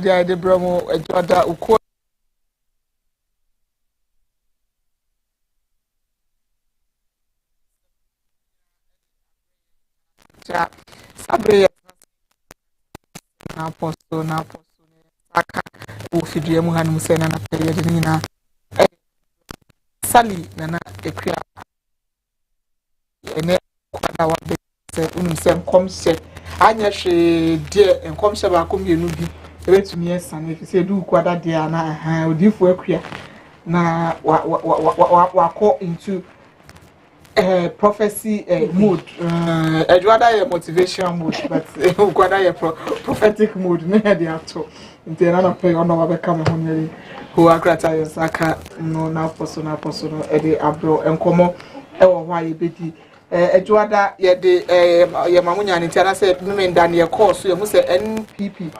dia de bromo ejoda uko ja sabre na apostle aka ofidie mu hanum se na peye de nyina sali na ekua ene kwada wa be se unum se nkomhye anya hwe de nkomhye ba komienu bi ebetumi esane se du kwada de ana odifu akua na wa into prophecy mode Edwada your motivation mode but kwada your prophetic mode na dey ato ntena na pay ono wa become honere who akrata yosaka no na apostle no e dey abro enkomo e wo hwa ye bedi Edwada ye de ye mamunya ne tia say mmenda ne course ye mu say NPP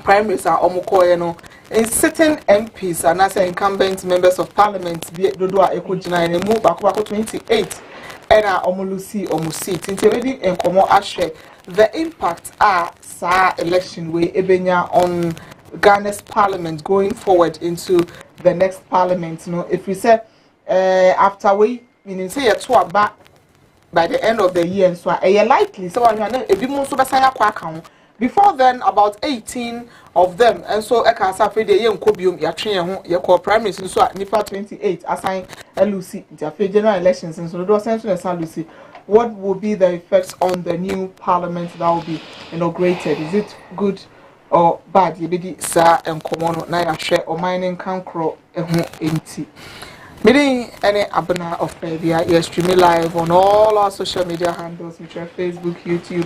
primaries are omukoye no in certain MPs and as incumbent members of parliament be dodo a ekojina ne mu bako 28 era omulusi omusi tinteredi enkomo ahwe the impact sa election we ebenya on Ghana's parliament going forward into the next parliament. You know, if we say after we meaning say to aba by the end of the year and so likely so ebi mo so besa yakwa kan before then about 18 of them and so eka safe de ye nkobiom ya twen ho ye call primaries so nipa 28 assign LUC the general elections and so do central LUC. What will be the effects on the new parliament that will be inaugurated? Is it good or bad? Ye bedi sa enkomo na ya hwe o mining kankro eho enti meeting any abuna of media, you're streaming live on all our social media handles, which are Facebook, YouTube,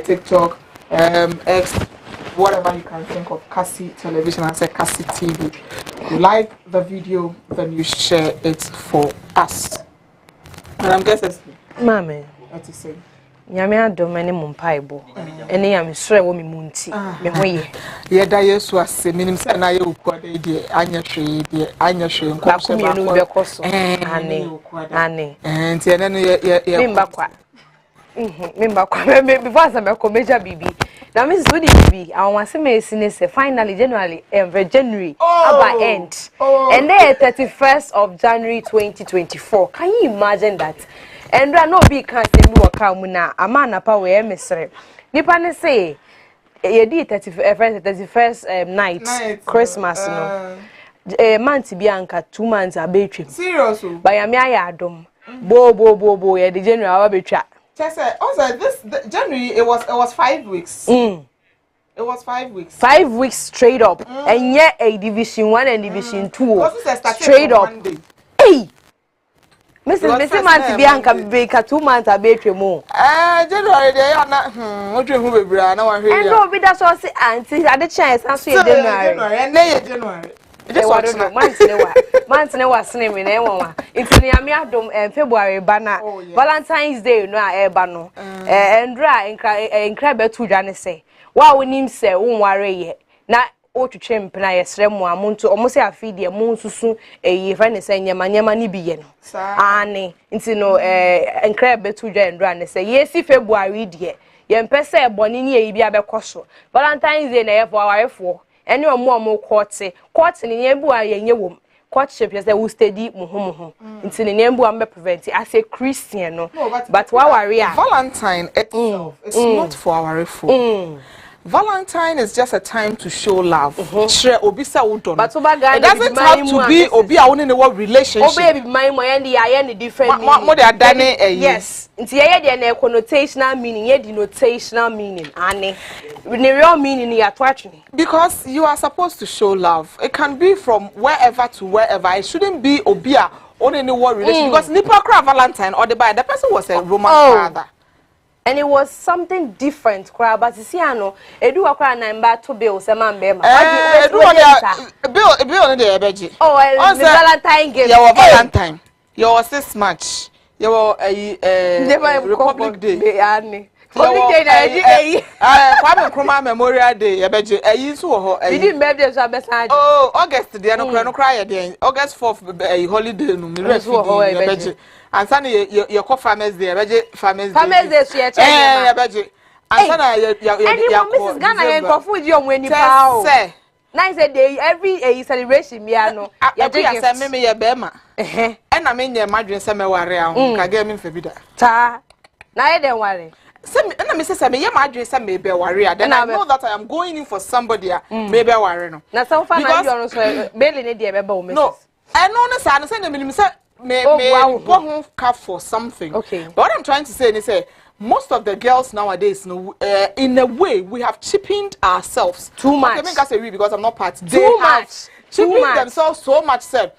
TikTok, X, whatever you can think of, Cassie Television, I say Cassie TV. You like the video, then you share it for us. And I'm guessing, Mama, what you say? Nyame adom ene mumpaibo ene ya mesre wo memunti me hoye ye da yesu ase minim se na ye ukwada de anya hwe nkomse ba ko be koso ane nti ene no ye memba kwa before some meja bibi na me so di bibi awon asem esi ne se finally January about end and then 31st of January 2024. Can you imagine that? And no be can say me waka mu na amana pa we mesre nipa ne say ye di 31st night Christmas no month bi anka 2 months abetwem serious ba ya me ayadom bo ye di January abetwa also this January it was 5 weeks. It was 5 weeks. 5 weeks straight up. And yet a division 1 and division 2 straight up. Hey, Mrs. Manti Bianca Baker 2 months a baby more. January they are not what you move now I hear. And no be that so say auntie at the chance and say January and January. Just what no months never slim in one. It's near me adom February bana Valentine's Day no eba no. And dry and crab to Jane say. Wa wonim se wonware ye na otwetwe mpena yesre mu amonto omo se afidi e mo nsusu eyi fa ne se nyama ni biye no ane nti no enkra betu dwa ndra ne se yesi February de ye mpese e boni ni eyi bia bekoso Valentine's Day na ye for awarefo ene omo court ni ye bu ayenye wom courtship yes we steady muhu nti ne nembu am be prevent as a Christian no but wa warrior Valentine itself is not for awarefo. Valentine is just a time to show love. Share obisa udon. But it doesn't have to be obi a one in a relationship. Obi be my and the different more they are done yes. Nti ye de connotational meaning, ye denotational meaning. Ane. The real meaning ya twatching. Because you are supposed to show love. It can be from wherever to wherever. It shouldn't be obia on any war relationship because nipa kra Valentine or the person was a Roman father. And it was something different, but you see, I know, Edu akra na mba to bill, some man be. Bill on the beji. Oh, Valentine gift. Your Valentine. Your 6 March. Your Republic Day. Kwame Nkrumah Memorial Day. Yebeji. So we didn't make this a oh, August. They no cry again. August 4th holiday. No, me yebeji. And Sunday your Farmers Day. Yebeji Farmers Day. Farmers Day. Yebeji. answer na ya Mrs. Ghana yen kofu di omo eni pa o na say day every celebration bia no ya say me ye be ma e na me nye madwen say me ware a ho ka ga me mfa bi da ta na ye den ware say me na me say me ye madwen say me be ware a then I know that I am going in for somebody me be ware no na some fan na you no so Bailey ne dey be ba o Mrs. No no say na say na me say me go cap for something. Okay. But what I'm trying to say is most of the girls nowadays, in a way, we have cheapened ourselves. Too much. Okay, I say we because I'm not part. Too much. Cheapened themselves so much. Said,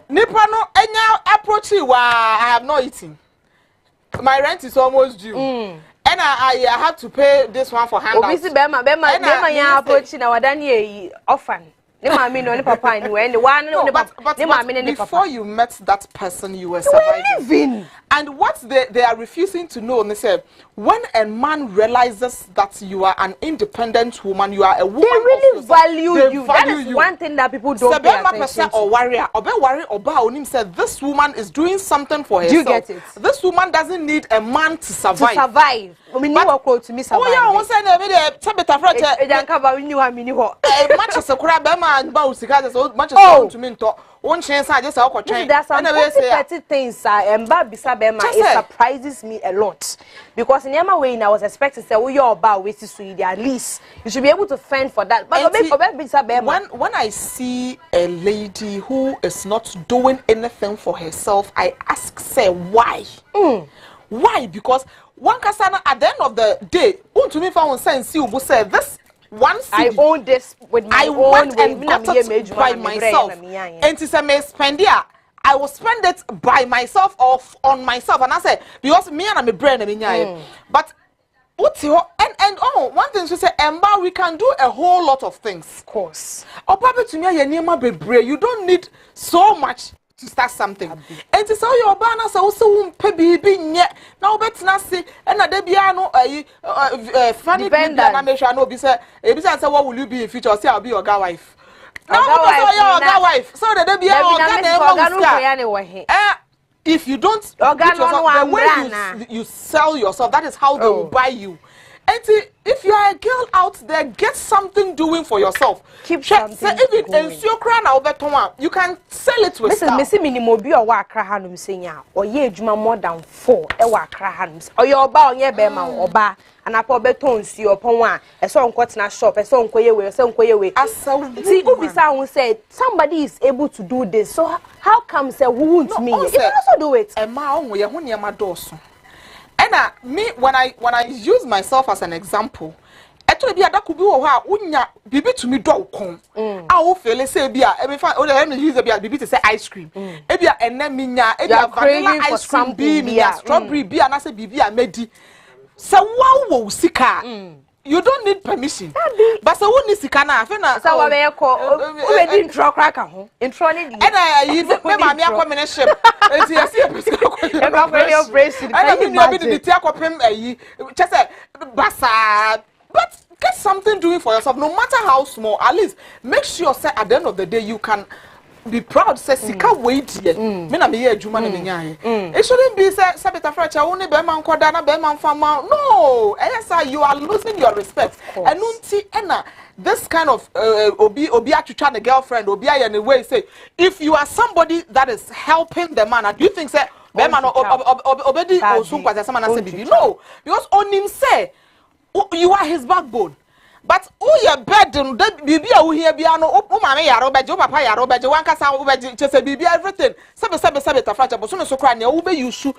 Nipa no, enya approach you. I have not eaten. My rent is almost due. And I have to pay this one for handouts. Obviously, Bema ya approach na wadani orphan. Before you met that person, you were surviving. And what they are refusing to know, they say, when a man realizes that you are an independent woman, you are a woman. They really value you. That is one thing that people don't pay attention to. Or warrior, said, this woman is doing something for herself. Do you get it? This woman doesn't need a man to survive. To survive. I mean, you walk to me survive. Oh yeah, I was saying there's some petty things it surprises me a lot because in my way I was expecting say you're about wait to at least you should be able to fend for that. But when I see a lady who is not doing anything for herself, I ask say why? Why? Because one kasana at the end of the day, to me found sense you will say this. I own this with my own way by myself. And to say me spend here, I will spend it by myself or on myself. And I say because me and my brain but what's your and one thing she say, Emma, we can do a whole lot of things. Of course. Or probably to me, you don't need so much to start something. And to say your banner so pay baby now bet na see and na debia no funny na make sure no be say what will you be in future say I'll be your guy wife. Now your wife. So the debia if you don't the way you sell yourself, that is how they will buy you. And if you are a girl out there, get something doing for yourself. Keep something going. You can sell it with style. Listen, minimum be or work hanum senya or ye juma more than 4 e work hanums or your bow ye bema or bar and a poor betons you upon one a song cut na shop a song way a song way. As someone said somebody is able to do this, so how come say who won't me? You can also do it. A man we are my doors. And me when I use myself as an example, actually be that could be unya bibi to me do kon. I will feel say bia e me find let me use bibi to say ice cream. E bia enne minya e bia vanilla ice cream be strawberry be and I say bibi amedi. So wow sika. You don't need permission. But so who need sika na afa na so we call we didn't draw cracker ho. Intro ni di. And you me mama accommodation. Enti you see but get something doing for yourself, no matter how small. At least make sure say at the end of the day you can be proud. Say sika wait here. Me na me here adwuma na me nyaye. It shouldn't be say Sabita Frecha only be man koda na be man fama. No, yes, you are losing your respect. And unti ena this kind of obi atwitwa the girlfriend obi aye in a way say if you are somebody that is helping the man, do you think say be man obedi osunkwa say man say bibi? No, because on him say you are his backbone. But your bedroom, bibi a here be no mama yaro beje papa yaro beje wan kasa wo beje chese bibi everything. Sabe ta fracha but so kra na wo be use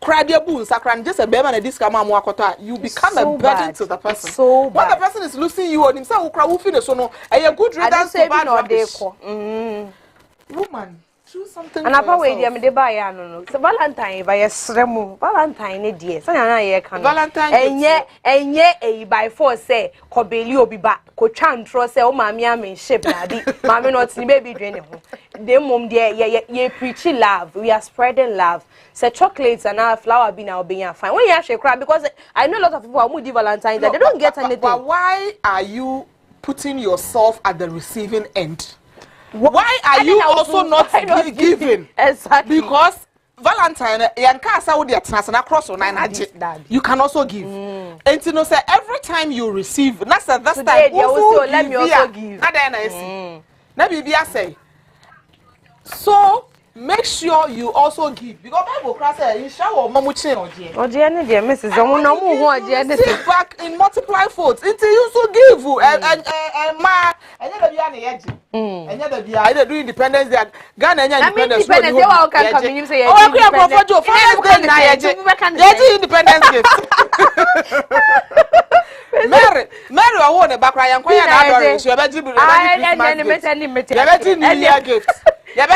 kra dia bu nsakra just a bema na diska ma mo akota, you become a burden to the person. So when the person is losing you on him say wo kra wo feel so no a good riddance to bad rubbish. Woman do something. And apa we dia me de ba ya no so Valentine ba yesremu Valentine ne die so na ye kan Valentine enye by force say kobeli obi ba ko twantro say o maami amen shape na di maami not ni baby dwen ne ho de mom de ye preach love, we are spreading love. Say chocolates and our flower be now being fine when you actually cry because I know a lot of people who do Valentine's that they don't get anything. But why are you putting yourself at the receiving end? Why are you also not giving? Exactly. Because Valentine, yanka sa wo de atena cross on nine you can also give. And you know say every time you receive, that's the time also let me also give. Na then I see. Na bibia say. So make sure you also give because Bible class say you shower mamuchi oje. Oje ne de Mrs. Omo na mu hu oje ne sit back in multiply folds until you so give and ma enye da bia na yeji. Enye da bia I dey do independence day Ghana enye independence day wa kan come you say yeji. Oh we are for Joe Father's Day na yeji. Yeji independence gift. Mary owo ne bakra yankwa ya na adore so ebeji New Year gift. Ya be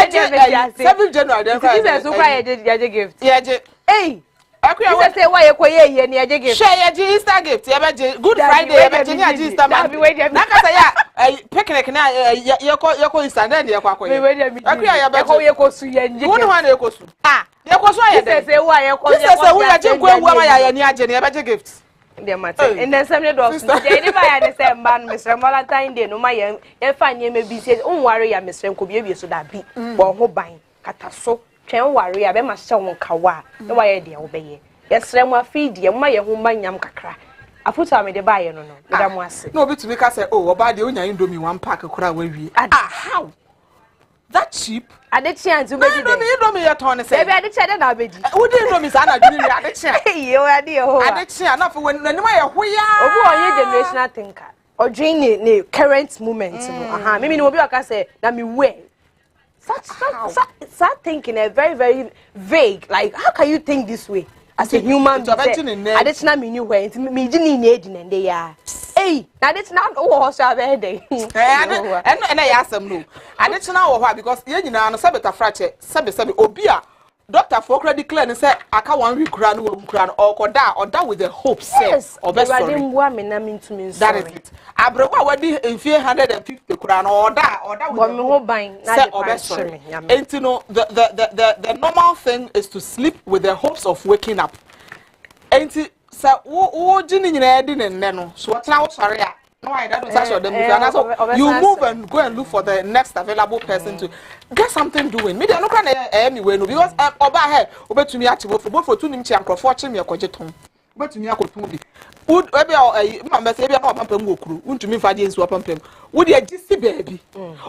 7 January then cry. This is so cry ye gift. Ye. Hey. Akwa say why ye koye ye ne ye gift. Share ye Easter gift. Ye be Good Friday ye be je Easter man. Na ka say ya picnic na ye ko Easter then ye kwa koye. Akwa ye ko su ye nje. Wonu ha na ye ko su. Ah, ye ko su ye. This say why ye ko. This say who ye je ko ewu ama ya ni aje ne ye be je gift. Dear Martin, and then some dogs. If I understand, man, Mr. Valentine Day, no, my young, find you may be said, oh, worry, Mr. Kobe, so that be, or who buying, catasso, can worry, I must someone kawa, no way, dear, obey. Yes, Rama feed you, my young man, yam cacra. I put on me the buyer, no, Madame was. No, but to make us say, oh, about the only Indomie 1 pack of crowd with you. Ah, how? That cheap? I did chance to make it. You know me, your tone say, I did chat and I bid. Who didn't know Miss Anna? I did chat. You are dear. I did chat enough when no matter who you are. Oh, you're generational thinker. Or dream the current moment. Maybe no, I can say, that me way. Start thinking a very, very vague. Like, how can you think this way? As a human being, I did not mean you went. Me didn't need and they are. Hey, now that's not all so bad day. And I asked them no. I didn't know why because you know, no sabeta fracture, sabe obia. Doctor for credit declare and say I can't want grand or that with the hope yes, or best sorry. That is it. I broke already in 450 crown or that with the hope buying or best sorry. And you know the normal thing is to sleep with the hopes of waking up. And so wo jini nyina edi ne no so what now sorry no I don't say them you move and go and look for the next available person to get something doing me dey no can anyway no because oba here obetumi achibo for tu nim chi ankrofo chi me akoje ton obetumi akotun bi would ebe mama say ebe na opampam wokuru untumi fa de nsu opampam wo de agisi baby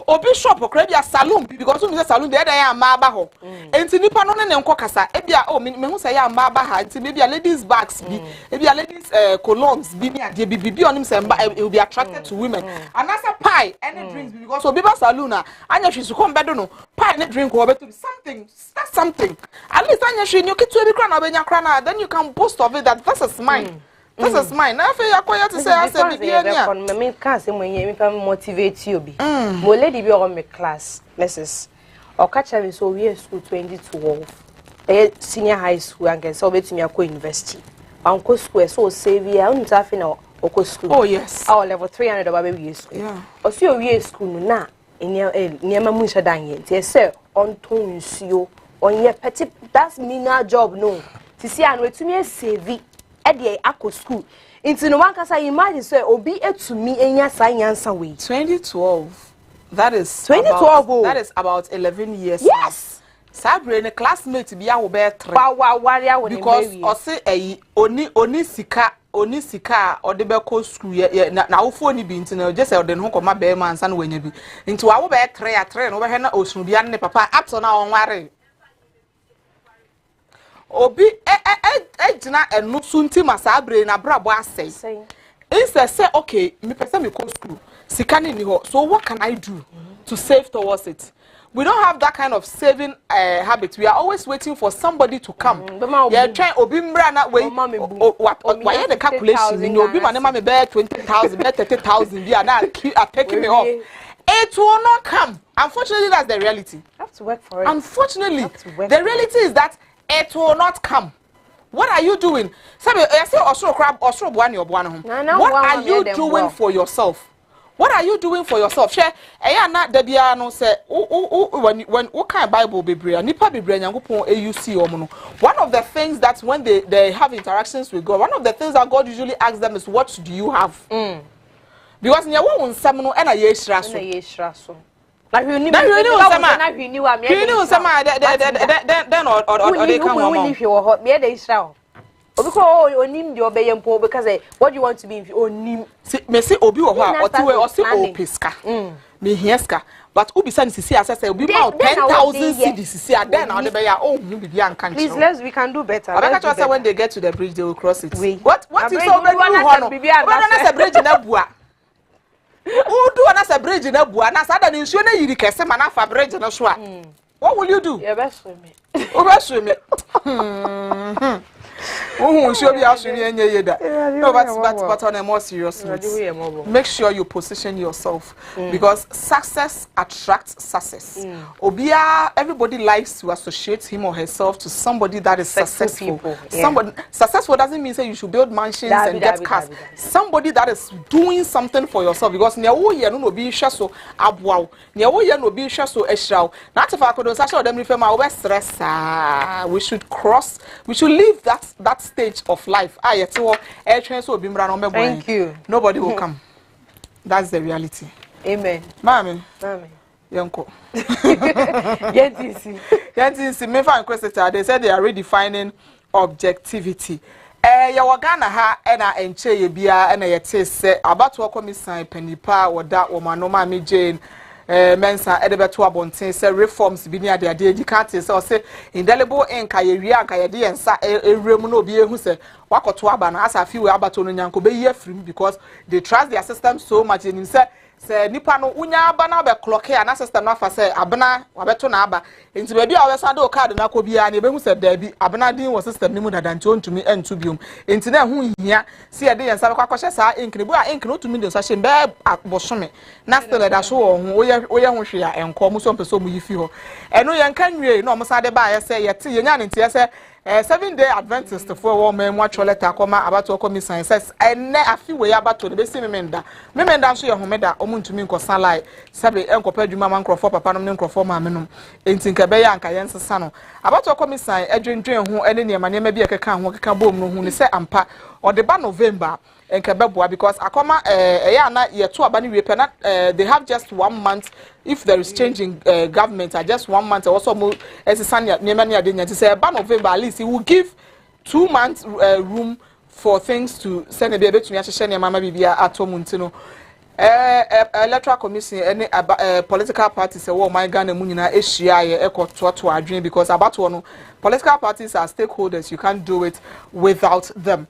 obi shop okra bia salon bi because we say salon dey ya ma aba ho enti nipa no ne nko kasa ebia o me hu say ya ma aba ha enti maybe ladies bags bi ebia ladies colognes bi ni ade bi onim say will be attracted to women and as a pie any drinks because obi ba salon a anya hwe su kom bedo no pie ne drink wo beto something start something at least anya hwe ni okitu ebi kra na obenya kra na then you can boast of it that this is mine. This is mine. Now, if you are quiet to say, I said, me can't say when you motivate you. Be more lady be on my class, Mrs. Or catch me so we are school 2012, senior high school, and get so bet me a university. Uncle school so save you. I'm not now. Oko school. Oh yes. Our level 300 of baby school. Yeah. Or see we school na in near my musha danye. Yes sir. On tone you on your petty. That's me now job no. To see and wait to me save. Ede akọ school into no one kasa imagine say obi etumi enya science way 2012 that is 2012 that is about 11 years yes sabre ne classmate bi awo be 3 because o say oni sika ode be ko school na wo phone bi ntina je say ode no ko ma be man san wanya bi nti wo be 3 no be he na osunu bia ne papa up to na onware obi ejina enu sunti masabre na brabo asay instead say okay me person me go school sikani ni ho so what can I do to save towards it? We don't have that kind of saving habit. We are always waiting for somebody to come. Yeah, trying obi mbra na we why the calculation in obi manema me bear 20,000 bear 30,000 bi na taking me off. It will not come. Unfortunately, that's the reality. You have to work for it. Unfortunately, the reality is that it will not come. What are you doing? What are you doing for yourself? What are you doing for yourself? Share na debia no say when what kind Bible bebre nipa bebre nyankopon AUC omo. One of the things that when they have interactions with God, one of the things that God usually asks them is what do you have? Because nyawo nsam no na ye hira so. Like you knew sama then or they come home. If you were hot, they shall. Because onim the obey and because what you want to be onim. Me see obi wo ho or see o piska. Me hieska. But Ubi San Sisi as I say, we about 10,000 cities. Then I'll be oh, you be young country. Please, we can do better. I say when they get to the bridge, they will cross it. What is so many a bridge in Abua? Who do a bridge in Abua? And as other news, you know, you can say, Manafa bridge in Ashua. What will you do? Your best with me. Oh, best with me. Oh, sure, we are no, but on a more serious note, make sure you position yourself because success attracts success. Obia, everybody likes to associate him or herself to somebody that is successful. Somebody successful doesn't mean say you should build mansions and get cars. Somebody that is doing something for yourself because near wo here no be so abwao. Near wo here no be so eshrao. Not if I could say them refer my stress. We should leave that stage of life. Thank you. Nobody will come. That's the reality. Amen. Mami. Yanko. Yes, me find question. They said they are redefining objectivity. Ya Ghana ha na enche ye bia na ye te se abato komisan panipa woda wo manoma me Jane mensa edebeto abonten se reforms bi ni ade edi kante se o se indelible ink ye wi anka ye de ensa ewrem na obi ehu se wakoto aba na asa fi we abato no nyanko be ye free because they trust their system so much in say nipa no unya aba na be clock ya na system na fa se abena wabeto na aba enti ba bia we sa do card na ko bia na e be hu se dabi abena din wo system ni mu dada nti ontumi entu biom enti na hu hia se ye de yensa be kwakɔhye sa ink ne bu a ink no tumi de sa hye be abosome na still da so wo hu oye hu hwe ya enko mu so mpeso mu yifi ho eno ye nka nwie na o mo sa de ba ye se ye te ye nya ne nti ye se 7-day Adventist for woman watch letter koma abato komisan says enne afi we abato de besi memenda so ye homeda omuntumi nkosan lai sabe enkopa adwuma man krofo papa nom ne krofo ma menom enti nka be ya nka yensesa no abato komisan adwendwen ho ene ne ma bi ekeka ho keka bom no hu ne se ampa o de ba November enkebeboa because akoma ya na ye to aba ne wepe na they have just 1 month if there is change in government are just 1 month also mo esisania nema ne ade nya say ba November at least he will give 2 months room for things to send a baby to me ne mama bibia atomunti no electoral commission any political parties say my Ghana mu nyina ehia ye ekototo adwen because abato no political parties are stakeholders you can't do it without them.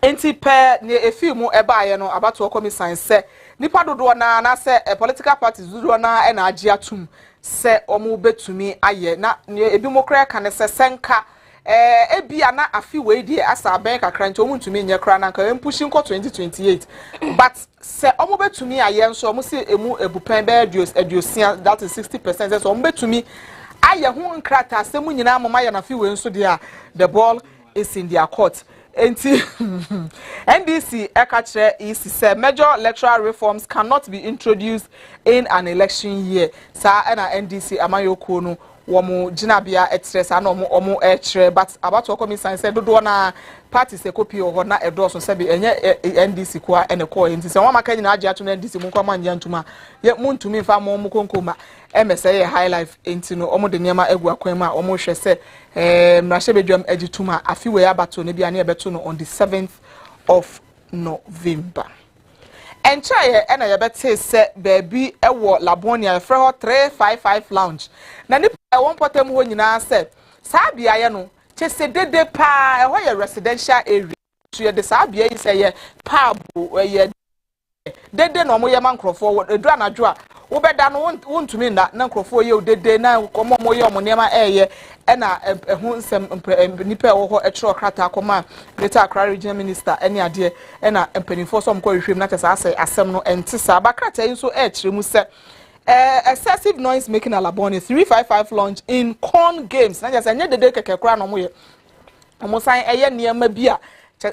Enti pe ne efi mu eba ye no abato komisan se nipa dodo na se political parties dodo na na age atum se omo betumi aye na ebi mo kra ka ne se senka ebia na afi we die asa ben kakra nti omo ntumi nye kra na nka pushing ko 2028 but se omo betumi aye nso omo se emu ebupen be adiosia that is 60% so omo betumi aye hu nkrata asemu nyina mama ye na afi we nso dia the ball is in their court. NDC Ekatre is said major electoral reforms cannot be introduced in an election year. Sa na NDC amayoko no womo jinabia etres ana omo etre but about to come sign said do na party se copy o na edoso se be enye NDC kwa ene ko enti se won maka nyina age ato na NDC mu kwa manja ntuma ye muntumi fa mo konkoma MSA ye high life enti no omo de niema egu akwan ma omo hwe se mrahye bedwam agituma afi we abato ne bia na ebeto no on the 7th of November. Enchaye ena yebete se baby ewo Labonia efre ho 355 lounge na ni won potem ho nyina se sa bia ye no chese dede pa e ho ye residential area so ye de sa bia yi se ye pub ye dede no mo ye mankrofo edu anadwo a wo beda no wontumi na nkrofo ye dede na komo mo ye omo nema eye ena ehu nsem nipa wo ho etro krata koma Greater Accra Regional Minister ene ade ena empanifo so mko hwehwem na tesa asem no entisa abakrata yi so ekire mu se excessive noise making Alaboni 355 launch in corn games na just anye dede keke kra no mo ye omo san eye niema bia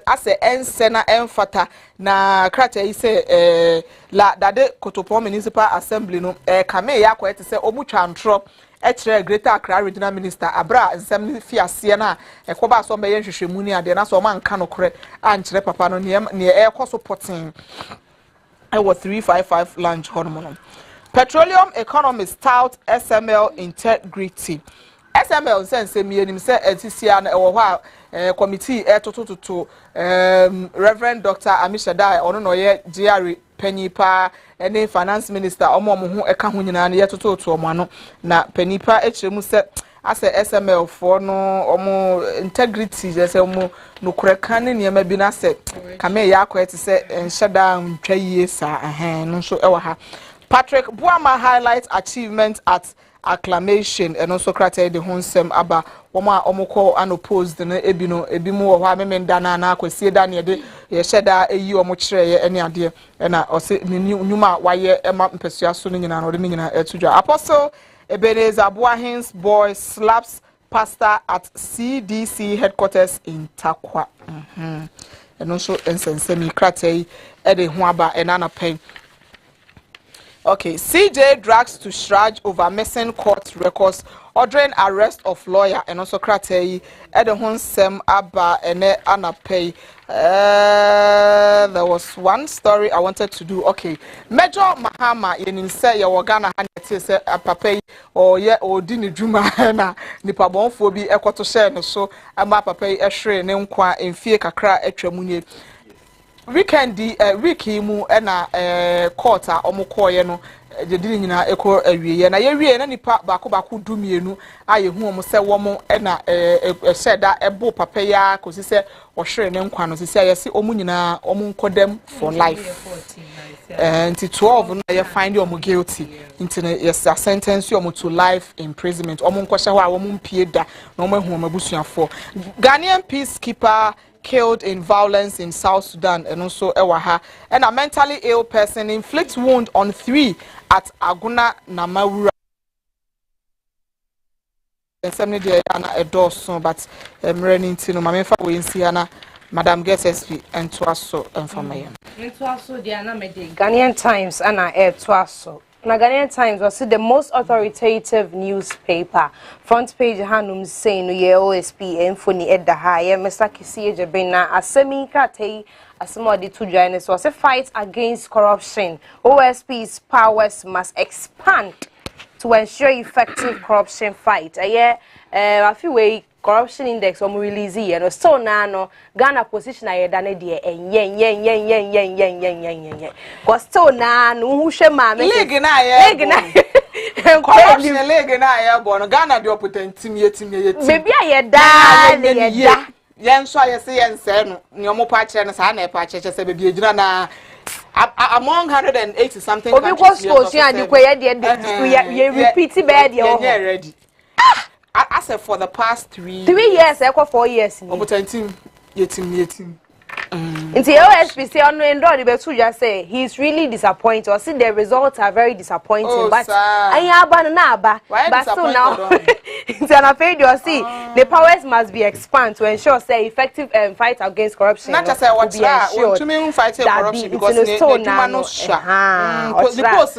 ase ense na enfata na krata yi se la dade Kotopo Municipal Assembly no kame ya kwa ete se omutwa ntro ekire Greater Accra Regional Minister abra nsem fiase na ekoba so mbe yenhwehwemu ni ade na so ma nka no kore ankire papa no ne ekoso potin I was 355 lunch hormone Petroleum economist tout SML integrity. SML sense me enim say etisia na ewo hwa committee etotototo Reverend Dr. Amishadai ono no ye GR Penipa ene finance minister omo ho eka ho nyina na yetototo omo ano na Penipa echiremu se ase SML for no omo integrity je se omo no kureka ne niam bi na se kame ya akwete se enhyada ntwa yie sa no so ewo ha. Patrick Buama highlights achievement at acclamation and also created the Honsem Aba Woma Omoko unopposed and Ebino Ebimu or Memendana na kwesi da ne de ye sheda eyi omochire any ade na o se nyuma waye ema mpesua so no nyina no de nyina etudwa. Apostle Ebenezer Boahins boy slaps pastor at CDC headquarters in Takwa. And also ensensemi krate e de ho aba enana pen. Okay, CJ drags to Shraj over missing court records, ordering arrest of lawyer and also Kratei, Edehon Sem Abba and Anapay. There was one story I wanted to do. Okay, Major Mahama in say your Ghana say a papay or yeah or Dini Juma na Nipabon phobi Equato share so I'm a papay a shre name qua in Fie Kakra etremunye. Weekend wiki mu na court a omokoye no de di nyina ekọ awie na ye wie na nipa bako dumienu aye hu omo se womo na sheda ebo papa ya kosi se ohwere ne nkwa no sisi ayesi omu nyina omu nkodem for life nti 12 na ye find omo guilty nti na yes sentence omo to life imprisonment omo nkwohye ho a omo mpie da na omo hu omo busuafo. Ghanaian peacekeeper killed in violence in South Sudan and also Ewaha, and a mentally ill person inflicts wound on 3 at Aguna Namawura. And 70 days a door soon, but running to Mamefa Winsiana, Madam Gessesby, and Twasso and Famaya. Twasso, Diana Medi, Ghanaian Times, and I air Twasso. Ghanaian Times was the most authoritative newspaper. Front page Hanum saying ye OSP Enfoni Edda High, Mr. Kisiye Jabena, Asemi Kate, Asemodi to join us was a fight against corruption. OSP's powers must expand to ensure effective corruption fight. I feel way corruption index on release here no so na no Ghana position aye da ne de yen cause so na no hu hwe ma me league na corruption league na aye bo no Ghana de opotentim yetim baby aye da yen so aye se yen se no ne omo pa kire no sa na e pa kire se baby ejina na among 180 something countries because schools ya de kwa ye repeat bad ye ready. I said for the past 3 years, I call 4 years. Yetim. Into OSPC on the Betu just say he's really disappointed. Or see the results are very disappointing. Oh, but I have but so now it's an affair you see the powers must be expanded to ensure say effective fight against corruption. Not just what to me fight corruption because the post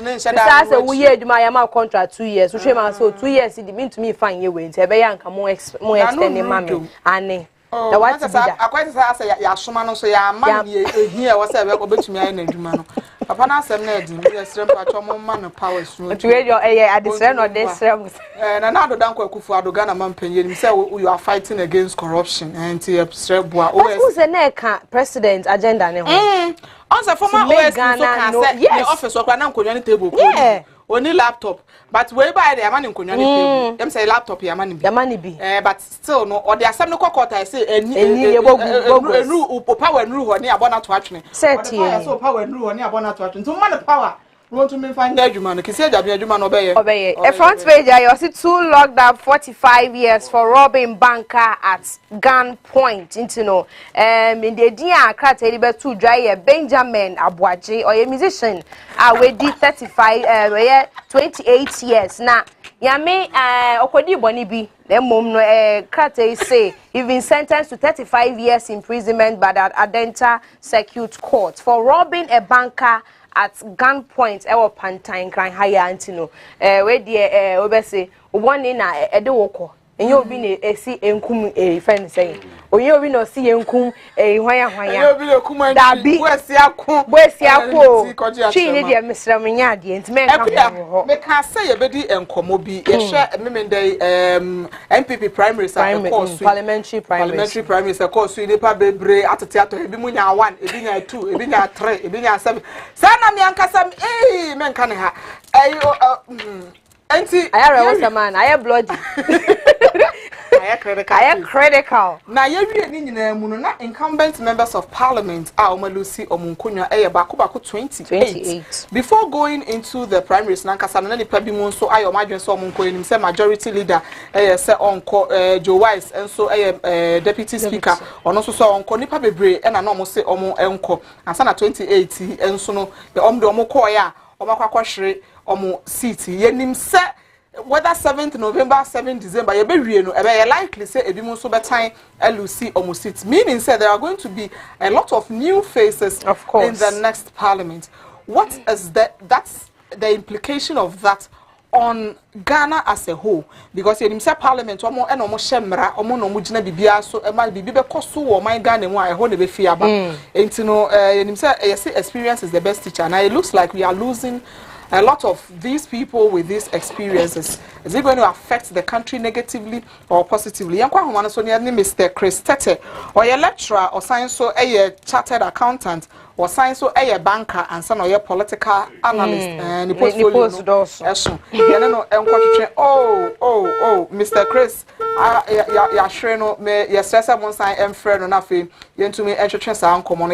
we year my contract 2 years. So 2 years it mean to me fine you win. More extending mommy and the what is I quite say ya soma no so ya ma here was say we obetumi aye na adwuma no papa na asem na edi me srem pa chomo ma no power suru to radio adesrem no desrem na do dan kwa kufu adoga na mampanyi ni say you are fighting against corruption and srem boa who say na ka president agenda ne ho on say former OS so can say the office okra na nkonwa ni table ko only laptop but we buy the amani nkonwa ni table them say laptop ya mani bi but still no or the asem no kokota say enu power nru ho ni abona to atwene so power nru ho ni abona to atwene so man power want to me find adwuma no kisi adwuma no obeye a front page I see 2 locked up 45 years for robbing banker at gunpoint into no in the dia krata libe to dry Benjamin Abuaje or a musician we did 28 years na yame okodi boni bi the mom no krata say he been sentenced to 35 years imprisonment by the Adenta Circuit Court for robbing a banker at gunpoint ewo Pantine Cran higher antino we die we be say one na ede woko enye obi na esi enkum friend say onye obi na osi enkum hwan enye obi na kum dabi bo esi akwo chi ne dia mesram nya ade enti men ka ho me ka say ye bedi enkomo bi ye hwe memendai MPP primaries of course parliamentary primaries of course ni pa bebre atete ato ebi mu nya 1 ebi nya 2 ebi nya 3 ebi nya 7 sana me ankasa men ka ne ha enti ayara wasa man aye bloody aye critical na ye wie ni nyina mu no na incumbent members of parliament a omalusi omunkonwa bako 28 before going into the primaries na nkasa na nipa bi mu nso aye omadwen so omunkonwa nim say majority leader say onko Joe Wise enso deputy speaker ono so onko nipa bebre na na omo say omo enko ansa na 28 enso no omde omo call ya omakwakwahwere omo seat yenim se whether 7th November 7th December ye be wie no ebe likely say ebi mo so betan LUC omo seat, meaning say there are going to be a lot of new faces of course in the next parliament. What is that's the implication of that on Ghana as a whole? Because yenim say parliament omo e no mo hyemra omo no mo gina bibia so e ma bibi be koso wo man Ghana mu a e ho ne be fi aba enti no yenim say experience is the best teacher. Now it looks like we are losing a lot of these people with these experiences. Is it going to affect the country negatively or positively? Yankwa humana so near Mr. Chris Tete, or a lecturer, or science so a chartered accountant, or science so a banker, and some of your political analyst and the portfolio. Oh, Mr. Chris, ya sure no me ya stress one sign and friend on nothing. You to me entrance and come on.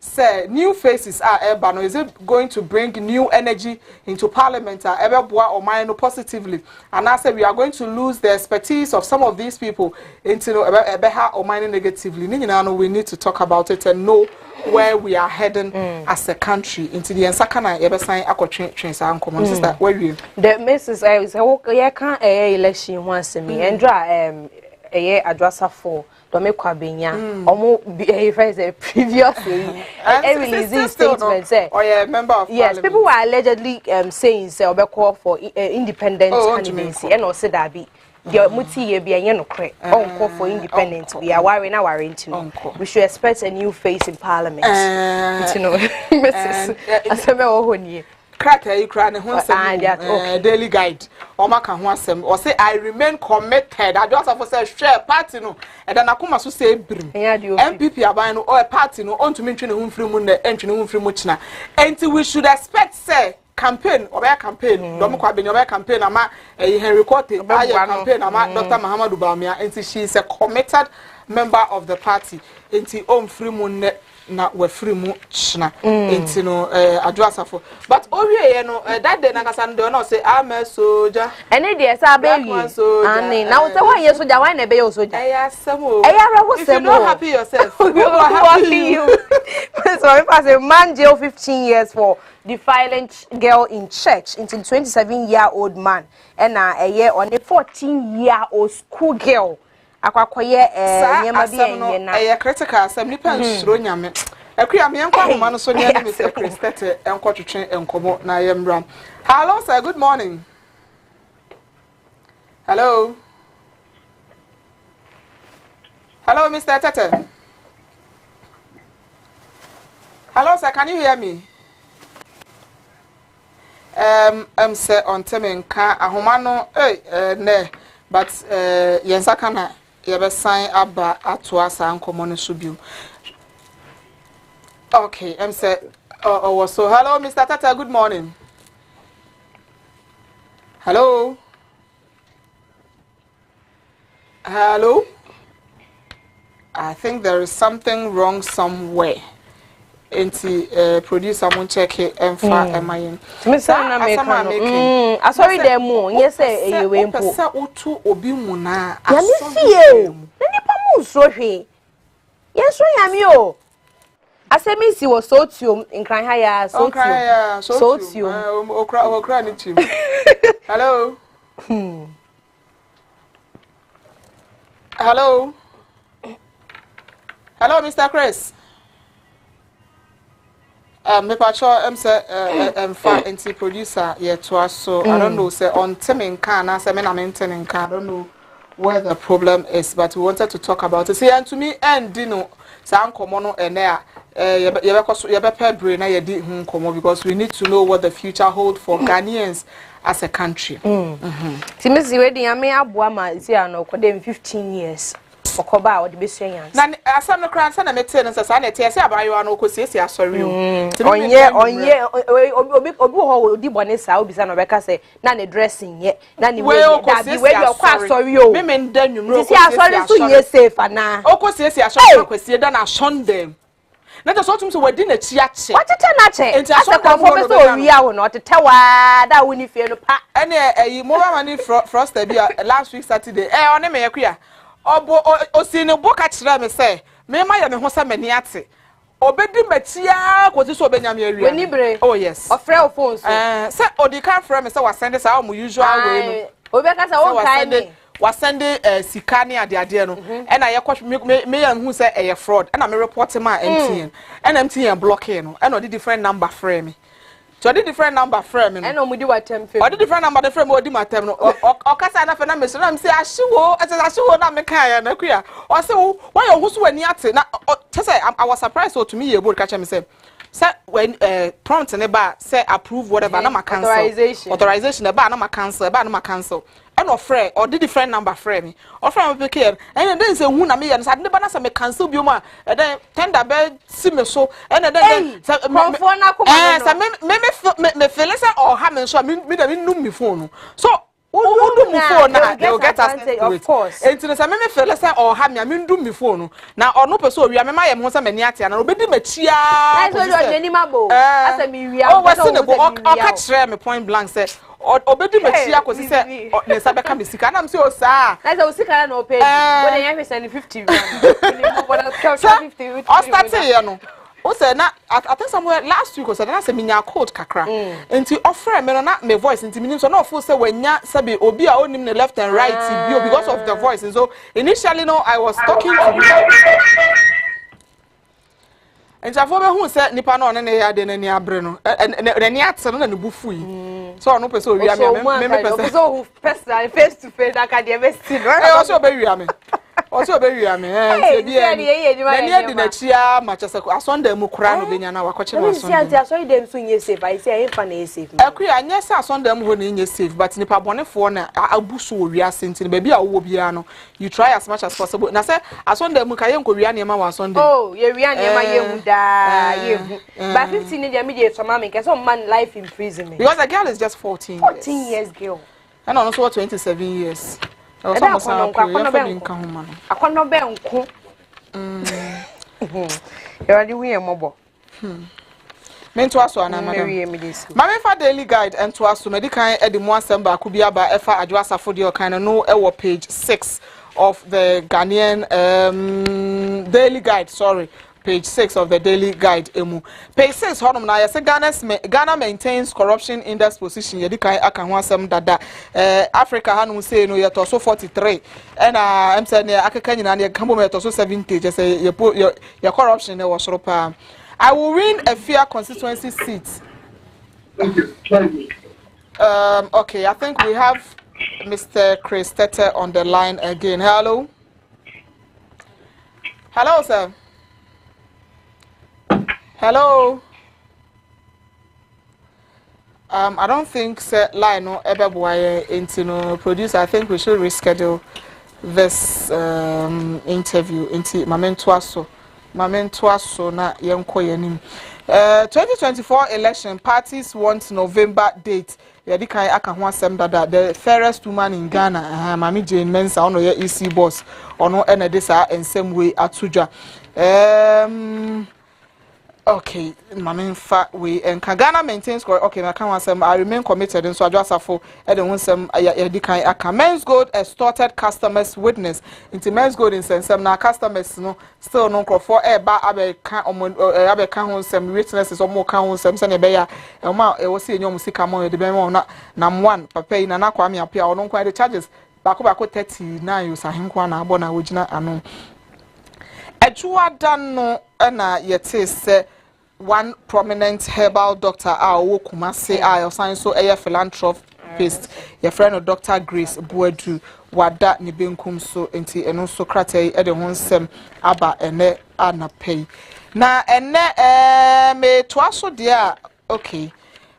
Say new faces are ebano. Is it going to bring new energy into parliament or mind positively? And I said we are going to lose the expertise of some of these people into or mind negatively. We need to talk about it and know where we are heading as a country into the ensakana ever sign train sister where you the Mrs. I can't election once me and address for don't kwabenya omo previously releasing statement say or a member of yes people were allegedly saying say call for independent candidacy and also that be the muti ye be anye no kre on call for independent we are worrying now we should expect a new face in parliament you know Mrs. aseme ohoni Krata you cry and daily guide or maka ho asem or say I remain committed. I just have say share party no and then akoma so say brim MPP aban no or a party no on to me twene ho mfiri mu na entwene ho mfiri mu kina enti we should expect say campaign or a campaign do mo kwa be no campaign ama Henry Kote aye campaign ama Dr. Mahamadou Bawumia enti she is a committed member of the party enti on mfiri mu na we free mu china enti no adwasafo but owie no that day na kasa no say I'm a soldier ene dey say abeyi ani na wo say why you soldier why na be you soldier asemo if you not happy yourself you happy you so if I say man jail 15 years for defiling girl in church until 27-year-old man and a year on a 14-year-old school girl akwakoye nyema bi enye na critical asem nipa nsuro nyame akua me enko ahoma no so ne Mr. Chris Tete enko twetwe enkomo na yemra. Hello sir, good morning. Hello Mr. Tete. Hello sir, can you hear me? Say on temenka ahoma no ne but yensaka yebe sign aba ato asa nkomo no so bio. Okay, say so hello Mr. Tata, good morning. Hello I think there is something wrong somewhere. Enti producer mon check it and fa emayin Mr. na make asori dem mo yes e we mpo pesa otu obi mu na ya mi fie na nipa mu so hwe yeso ya mi o asemi si wo so tuom nkran ha ya so tuom okra ni chim. Hello Mr. Chris. Me pacho say fa enti producer ye to so I don't know say on temen kan na say me na maintain kan I don't know where the problem is, but we wanted to talk about it. See, and to me, and Dino, San Comono and there, because we need to know what the future holds for Ghanaians as a country. Timothy, wedding, I may have 15 years. Okoba or the Bessians. Nan, as I'm a crowd, and I met tenants as I tell you about you and Okosia, sorry. Obu, Dibonessa, will be son of Becca say, none dressing yet, none well, where you're quite sorry. Women, then you see, I saw you years safe and now. Okosia, I saw then I shun them. Let us also we're dinner chat. What a tenache, and I saw we are not to tell that when you feel the pack. And a more money frost last week Saturday. On a mere. O sino boka chira me say me ma ya me ho sa mani ate obedi matia kwoti so obenya me awia oh yes o frɛ o phone so say odi kan frɛ me say wa send say our usual way no obeka say o kai me wa send sika ne ade no e na ye kwɔ me ya hu say e fraud e na me report ma MTN and MTN blocking no e na odi different number frɛ me. So the different number frame no. And we do attempt. Or the different number the frame we do my term no. O kasa na fe na me so na me say ashiwo na me kan ya na kuya. O say why you who ani ate na say I was surprised so to me you bold catch me say when prompt ne ba say approve whatever na ma cancel. Authorization ba na ma cancel. And offer or the different number frame. Or from a care. And then say who na me and say ne ba na say me cancel bi ma and then tender be see me so and then me feel say or ha me so me no me phone so who do me phone na they will get us of course and to say me feel say or ha me do me phone na or no person wi me ma ye mo say me ni ate na obedi machia na so you any mabo as me wi oh we say ne bo o ka kire me point blank say obedi machia ko say ne sabe ka me sika na me say o sa na say o sika na o pay when you send 50 ni mo na 50 o start say no o say na I think somewhere last week o say na say me nya code kakra enti offer me na me voice enti me so na ofo say wanya sabe obi a onim ne left and right bio because of the voice and so initially no I was talking to and afọ be hu say nipa na one ne ya de na ni abre no na ni ate no na ne bufu yi so no person wi am me person so personal face to face that can be seen right o so be wi am also be wi am say bi na ni de na chia ma chese asonda mu kura no benya na wakoche no asonda si asori dem so nye safe I say fa na safe akuya anya say asonda mu ho na nye safe but nipa bonefo na abuso wi asenti ba bi a wo bia no you try as much as possible na say asonda mu ka ye nko wi an ma wa asonda oh ye wi an ma ye hu da ye hu but 15 ne dia me dey so ma me ke so man life in prison because the girl is just 14 years girl and also 27 years akono be nko yari wi emobo mento aso ana madam mame fa daily guide ento aso medical edimu asamba ku bia ba efa adwo asafo de okan no e wo page 6 of the Ghanaian daily guide page 6 of the daily guide emu page 6 honum na yese Ghana maintains corruption index position yedi kan aka ho asem dada Africa hanu say no yeto so 43 and am say ne akeka nyina ne kambo yeto so 70 je say your corruption ne was ropa I will win a fair constituency seat. Okay, I think we have Mr. Chris Tete on the line again. Hello, sir. Hello. I don't think line no ebeboye into producer. I think we should reschedule this interview into Mamento so na yenko yenim. 2024 election parties want November date. Yedi kai aka ho asem dada the fairest woman in Ghana, Mami Jane Mensah ono ye EC boss ono ena de sa ensem we atudwa. Okay, Mami fa we and Ghana maintains okay na kan wasem I remain committed and so adwasafo e de wonsem yedi kai aka Men's Gold extorted customers witness into Men's Gold in sensem na customers no still no crofo e ba abeka abeka ho nsem witnesses omo kan ho nsem se ne be ya e ma e wo se enyom sika mo de be mo na one papa yi na na kwa me apia ono kwa the charges bako 39 yo sahenkwa na abo na wogina ano Ejuada no na yete se one prominent herbal doctor a wo Kumasi a osan so philanthropist therapist your friend Dr. Grace Boadu wada ne benkum so enti eno so kratai e de ho nsem aba ene anapei na ene me to aso de a okay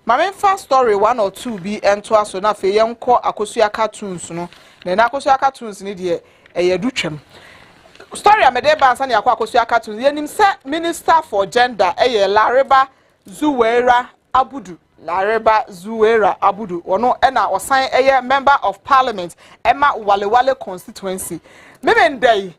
my first story 1 or 2 bi ento aso na fe yenko akosua cartoons no na akosua cartoons ni de eyadutwam story amede ba ansa ne akosua cartoons yenim se minister for gender Lareba Zuwera Abudu Lareba Zuwera Abudu ono na osan member of parliament Emma Walewale constituency memendai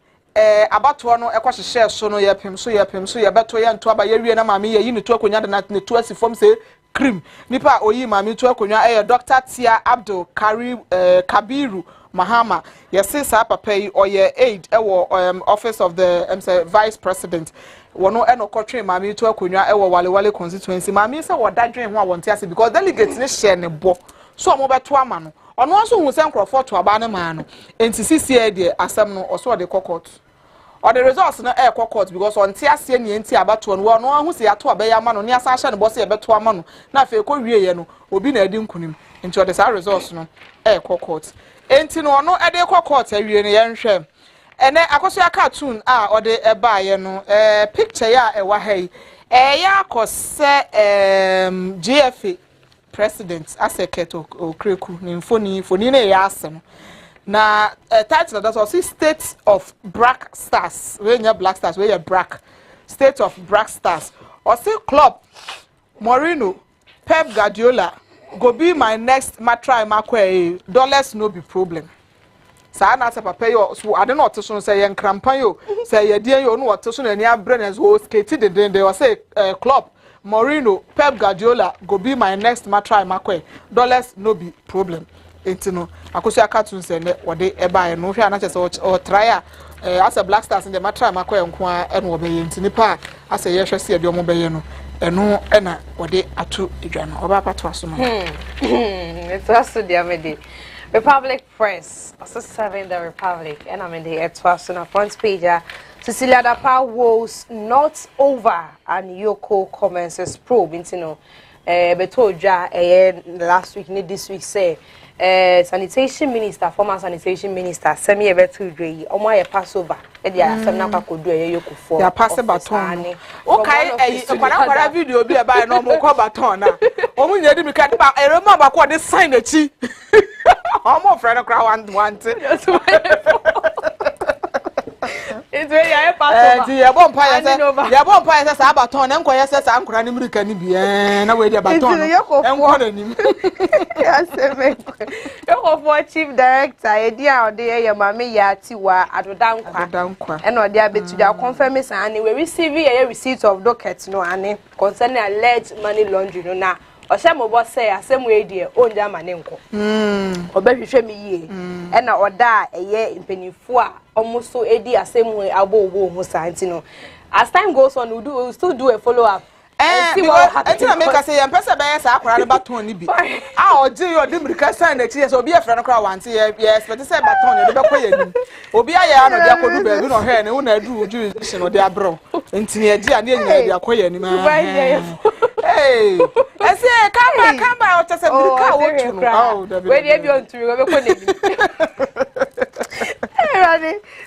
abato no ekwohye so no yepem so yebeto ye nto aba yewie na maame ye ni to akonya de na to asifom se cream nipa oyi maame to akonya Dr. Tia Abdul Kabiru Mahama yes papa yi oye aid office of the vice president wono eno kotwe maame to akonya Walewale constituency maame se wodadwen ho awonte ase because delegates ne share ne bo so mo beto ama no ono nso hu se nkrofo to aba ne ma no enti CCA de asem no oso de court or the results no court because on tia se ne enti abato no ono hu se ato aba ya ma no ne asa hye ne bo se e beto ama no na fe ko wie ye no obi na adi nkunim enti o de sa results no court enti no ono e de court awie ne ye nhwe ene akosua cartoon a o de eba ye no picture ya e wa hai ya akose GFA president Aseket Okreku ni mfoni na ya asem na title that was State of Black Stars we nya Black Stars we ya Black State of Black Stars or say club Mourinho Pep Guardiola go be my next try makwe dollars no be problem sa na se papa yo so ade na oteso say yen krampan yo say ye die yo no oteso na ni abre na so skate de was say club Mourinho, Pep Guardiola go be my next try makwe. Dollars no be problem. Entino. Akosua cartoons ene wode eba no hwe ana chese o try as a Black Stars in the try makwe nko a eno obeye ntini pa as a yehwe se de omobeye no eno ena wode atu edwa no oba pato aso no. It's also the amedi. Republic Press, also serving the Republic, and I'm in the Etwas on a front page. Cecilia Dapa was not over and Yoko commences probe into no betoja last week this week say sanitation minister former sanitation minister semi ebetu dwe omo ye pass over e dia asem na kwakodu Yoko for ya pass baton okay kwara video bi e ba na omo kwa baton na omo nya di mi ka ba erema ba kwa de sign achi omo friend kra want it's very possible. Ya bompa ya sa baton na nkoye se sa ankora ni mrika ni bi na we dia baton enko na nim yes Yoko for chief director e dia ode ye mame ya tiwa adodankwa e na ode abetu dia confirm say ani we receive a receipt of docket no ani concerning alleged money laundering no na Oshamo boss say asem we die onja mane nko obehwehwe me yie e na oda eye mpanifo a omuso edi asem we abowo ho santi no as time goes on we still do a follow up and see what happens. Until make us say am pesa be say akwara ne baton ni bi ah oje yo de mirika sign na chi so obi afra no kra want ye expect say baton de be koye ni obi aye no de akodu be bi no he ne una adu jurisdiction no de abro ntini agi a ne nyina de akoye ni ma hey I say come by o tese mirika wo tu no we dey bi on tu we be ko ne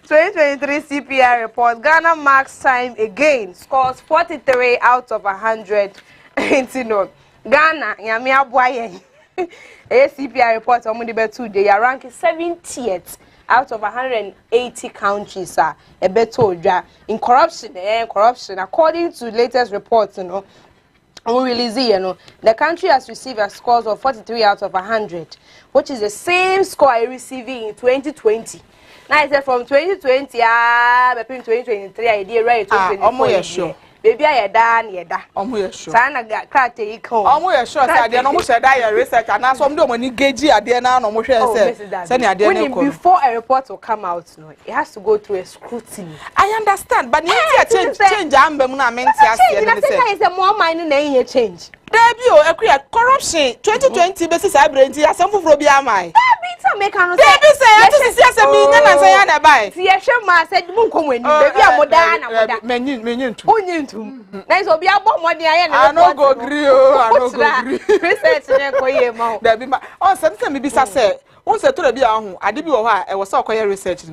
2023 CPI report. Ghana marks time again. Scores 43 out of 100. Ghana, yami abuaye. CPI report on Monday 2 day. Are ranking 70th out of 180 countries. In corruption. According to latest reports, the country has received a score of 43 out of 100, which is the same score I received in 2020. Now I said from 2020, between 2023, I did right 2024. Baby, I done, yeda. Sure. Sana got take home. Sure. I didn't know that research, and now some do when you gauge a DNA, no more. Before a report will come out, no, it has to go through a scrutiny. I understand, but you change. I'm meant to say more money than change. Debut, corruption. 2020 basis, I bring you some for be am I. make an Baby say I to see say me na say na buy. See ehwe ma said mun ko wani baby amoda na moda. Menyin tu. Onyin tu. Na so obi abọ modi aye na. I no go gree o, I no go gree. Research ne ko ye ma. Da bi ma. On say me bi say won say to da bi ahu ade bi wo ha e wo say okoye research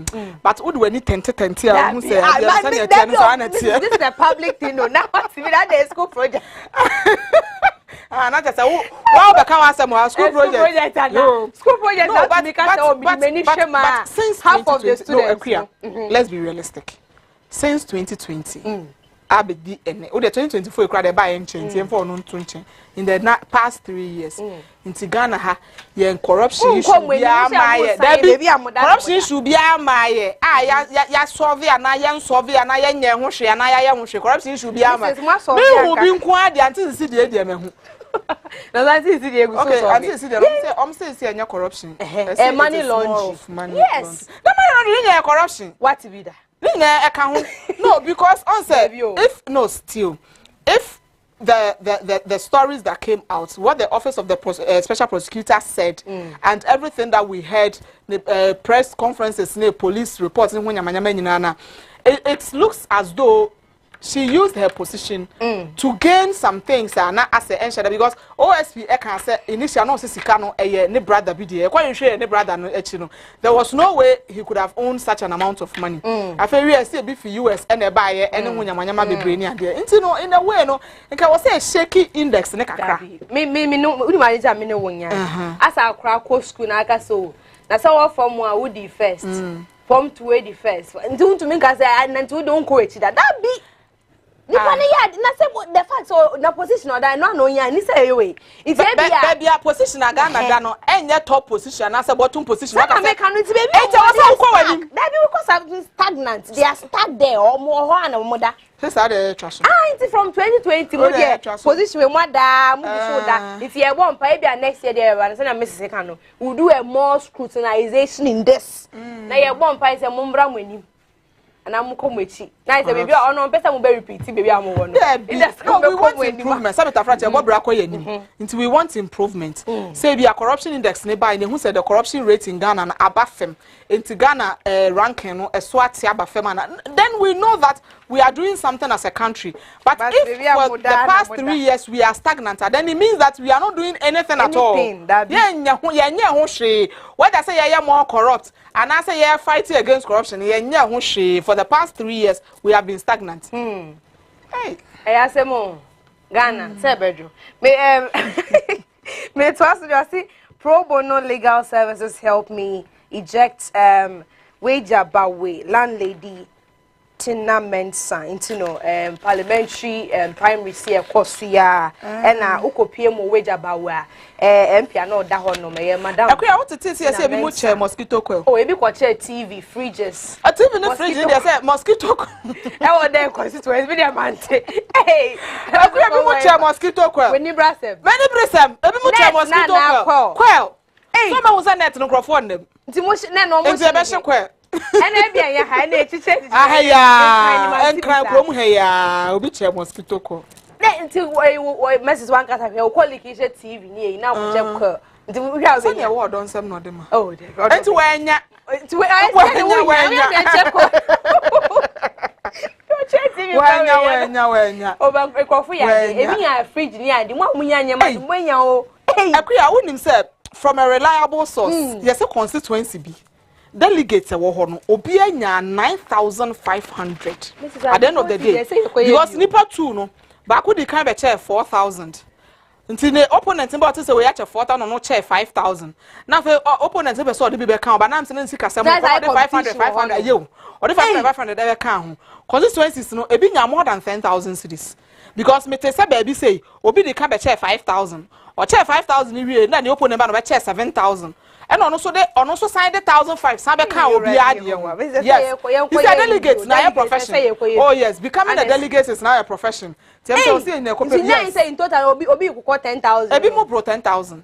but would we need 10 a who say I say na tie no so na tie. This is a public thing no. Now what me that the school project. Na just say wow be kan asem o school project. School project that make us all be many shema. Half of the students. Let's be realistic. Since 2020 abedi ene o de 2024 e kra de buy enchanti en for no ntunche in the past 3 years in Ghana ha ye corruption issue bia amaye corruption issue bia amaye ya solve na ya solve na ya nye ho hwe na ya ho hwe corruption issue bia amaye me hu bi nko ade anti si de me hu na that is the ego so okay anti si de say enya corruption money laundering yes na money laundering enya corruption what be that no, because on said if the stories that came out, what the office of the special prosecutor said, and everything that we heard, the press conferences, the police reports, it looks as though she used her position to gain some things as a ensure because OSP can say initially no Sikano ne brother BDA quite sure ne brother no echino there was no way he could have owned such an amount of money I feel we say be for US and buy any hunyamanyama bebre ni ade nti no in a way no nka was say shaky index ne kakra me no uni manager me no wonya as akra ko school na aka so na say what from one would the first from to the first nti to me ka say nanti don't go echi that be ni pani ya na say the fact so na position oda no yan ni say we it's baby position aga na da no enye top position na say bottom position na make anu ti baby e je wo ko wani that be because something stagnant they are stuck there or more ho na mo da say the trash it's from 2020 mo there position we mo da mo so da if you born pa e next year there na say na Mrs. Kano we do a more scrutinization in this na you born pa say mo mbra mo anim and I'm coming with you. Nice, baby. I don't know. Better we repeat, baby. I'm one. Yeah, we want improvement. Sabita Franche, what brako ye until we want improvement. Say be a corruption index nearby. And who said the corruption rate in Ghana and above into Ghana ranking no swati above then we know that we are doing something as a country. But if for the past 3 years we are stagnant, then it means that we are not doing anything at all. Whether say you more corrupt and I say you fighting against corruption, for the past 3 years we have been stagnant. Hey, I say more Ghana, say bedroom. Me to see pro bono legal services help me eject Wajabawe landlady Tina Mensa into parliamentary primary see course ya na ukopie mo Wajabawe MP no da ho no me madam akwa what it is say be mo chair mosquito coil oh e be ko chair TV fridges a TV no fridge dey say mosquito coil e wo dey constituency be dey mante hey akwa be mo chair mosquito coil we ni brasem e be mo chair mosquito coil so ma usa net no crofo ndem nti mo na no mo nti e be hye coil ene bia ya ha na echiche ahaya enkran krom heya obi chair mosquito coil nti Mrs. One kasa fe o colleague ise TV ni na mo check coil nti we hwa so na wo don sem no dem oh nti wanya nti we wanya check coil wanya oba ekofu ya emi ya fridge ni ade mo amunya nyama mo nya o akua wonim say from a reliable source yes a constituency be delegates wo ho no obi anya 9500 at the end of the day because nipa 2 no ba ko di kan be chair 4000 nti ne opponent mba to say we ya chair 4000 no chair 5000 na fe opponent be so de be kan ba na am se nsi kasa mo ko de 500 ayo or the 500 dey kan ho constituencies no ebi nya more than 10000 cities because me te say baby say obi di kan be chair 5000 or chair 5000 wie na the opponent ba no be chair 7000 and ono so sign the 1005 sabe kan obi ade yes it's a delegate na your profession oh yes becoming a delegate is now a profession tell me say na ko yes say in total obi ku 10000 ebi mo pro 10000